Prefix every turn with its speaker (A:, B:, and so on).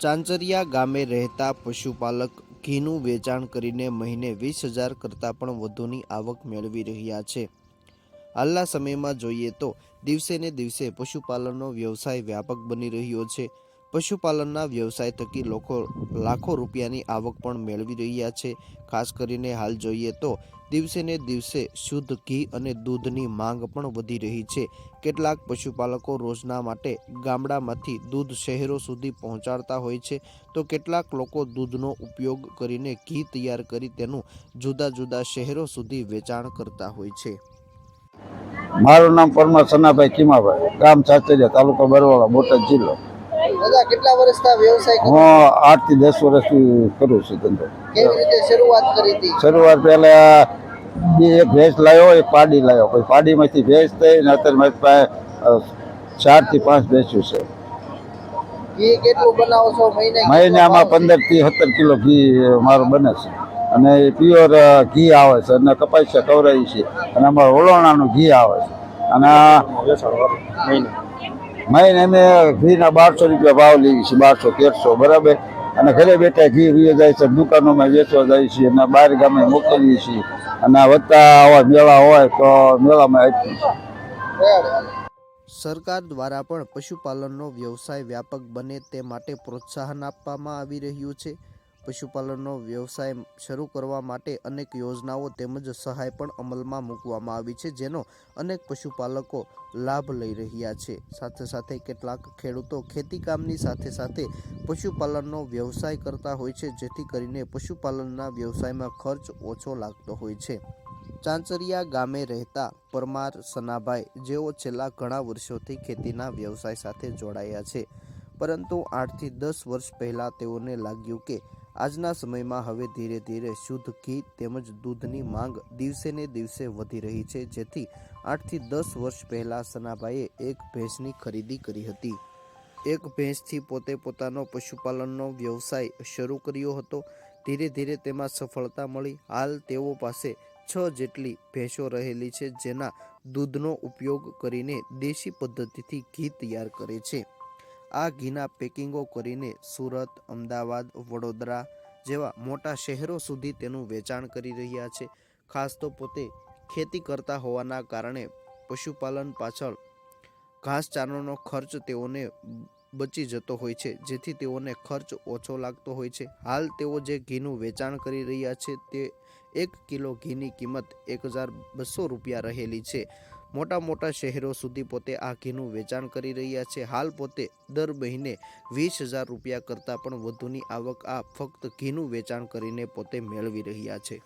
A: ચાંચરિયા ગામે રહેતા પશુપાલક ઘીનું વેચાણ કરીને મહિને 20,000 કરતાં પણ વધુની આવક મેળવી રહ્યા છે। હાલના સમયમાં જોઈએ તો દિવસે ને દિવસે પશુપાલનનો વ્યવસાય વ્યાપક બની રહ્યો છે। પશુપાલનના વ્યવસાય થકી લોકો લાખો રૂપિયાની આવક પણ મેળવી રહ્યા છે। ખાસ કરીને હાલ જોઈએ તો દિવસે ને દિવસે શુદ્ધ ઘી અને દૂધની માંગ પણ વધી રહી છે। કેટલાક પશુપાલકો રોજના માટે ગામડામાંથી દૂધ શહેરો સુધી પહોંચાડતા હોય છે, તો કેટલાક લોકો દૂધનો ઉપયોગ કરીને ઘી તૈયાર કરી તેનું જુદા જુદા શહેરો સુધી વેચાણ કરતા હોય છે।
B: મારું નામ પરમાર સનાભાઈ કીમાભાઈ, ગામ ચાચરિયા, તાલુકો બરવાળા, બોટાદ જિલ્લો।
C: દાદા કેટલા વર્ષથી આ વ્યવસાય કરો
B: હું
C: છો?
B: 8 થી 10 વર્ષથી કરું છું ધંધો।
C: કેવી રીતે શરૂઆત કરી હતી?
B: શરૂઆત પહેલા એક ભેંસ લાવ્યો, એક પાડી લાવ્યો, પછી પાડીમાંથી ભેંસ થઈ ને અત્યારે મારી પાસે 4 થી 5 ભેંસું છે।
C: ઘી કેટલું બનાવો છો મહિને?
B: મહિને આમાં 15 થી 17 કિલો ઘી મારું બને છે અને એ પ્યોર ઘી આવે છે અને કપાસિયા ખવડાવી છે અને અમારે વલોણાનું ઘી આવે છે અને મહિને અમે ઘીના 1200 રૂપિયા ભાવ લઈએ છીએ, 1200-1300 બરાબર। અને ઘરે બેઠા ઘી વીએ જાય છે, દુકાનોમાં વેચવા જાય છે અને બહાર ગામે મોકલીએ છીએ અને વધતા આવા મેળા હોય તો મેળામાં આપીએ છીએ।
A: સરકાર દ્વારા પણ પશુપાલનનો વ્યવસાય વ્યાપક બને તે માટે પ્રોત્સાહન આપવામાં આવી રહ્યું છે। પશુપાલનનો વ્યવસાય શરૂ કરવા માટે અનેક યોજનાઓ તેમજ સહાય પણ અમલમાં મૂકવામાં આવી છે, જેનો અનેક પશુપાલકો લાભ લઈ રહ્યા છે। સાથે સાથે કેટલાક ખેડૂતો ખેતીકામની સાથે સાથે પશુપાલનનો વ્યવસાય કરતા હોય છે, જેથી કરીને પશુપાલનના વ્યવસાયમાં ખર્ચ ઓછો લાગતો હોય છે। ચાંચરિયા ગામે રહેતા પરમાર સનાભાઈ, જેઓ છેલ્લા ઘણા વર્ષોથી ખેતીના વ્યવસાય સાથે જોડાયા છે, પરંતુ 8 થી 10 વર્ષ પહેલાં તેઓને લાગ્યું કે આજના સમયમાં હવે ધીરે ધીરે શુદ્ધ ઘી તેમજ દૂધની માંગ દિવસે ને દિવસે વધી રહી છે, જેથી 8 થી 10 વર્ષ પહેલાં સનાભાઈએ એક ભેંસની ખરીદી કરી હતી। એક ભેંસથી પોતે પોતાનો પશુપાલનનો વ્યવસાય શરૂ કર્યો હતો। ધીરે ધીરે તેમાં સફળતા મળી। હાલ તેઓ પાસે 6 જેટલી ભેંસો રહેલી છે, જેના દૂધનો ઉપયોગ કરીને દેશી પદ્ધતિથી ઘી તૈયાર કરે છે। આ ઘીના પેકિંગો કરીને સુરત, અમદાવાદ, વડોદરા જેવા મોટા શહેરો સુધી તેનું વેચાણ કરી રહ્યા છે। ખાસ તો પોતે ખેતી કરતા હોવાના કારણે પશુપાલન પાછળ ઘાસચારાનો ખર્ચ તેઓને બચી જતો હોય છે, જેથી તેઓને ખર્ચ ઓછો લાગતો હોય છે। હાલ તેઓ જે ઘીનું વેચાણ કરી રહ્યા છે તે 1 કિલો ઘીની કિંમત 1,200 રૂપિયા રહેલી છે। મોટા મોટા શહેરો સુધી પોતે આ ઘીનું વેચાણ કરી રહ્યા છે। હાલ પોતે દર મહિને 20,000 રૂપિયા કરતાં પણ વધુની આવક આ ફક્ત ઘીનું વેચાણ કરીને પોતે મેળવી રહ્યા છે।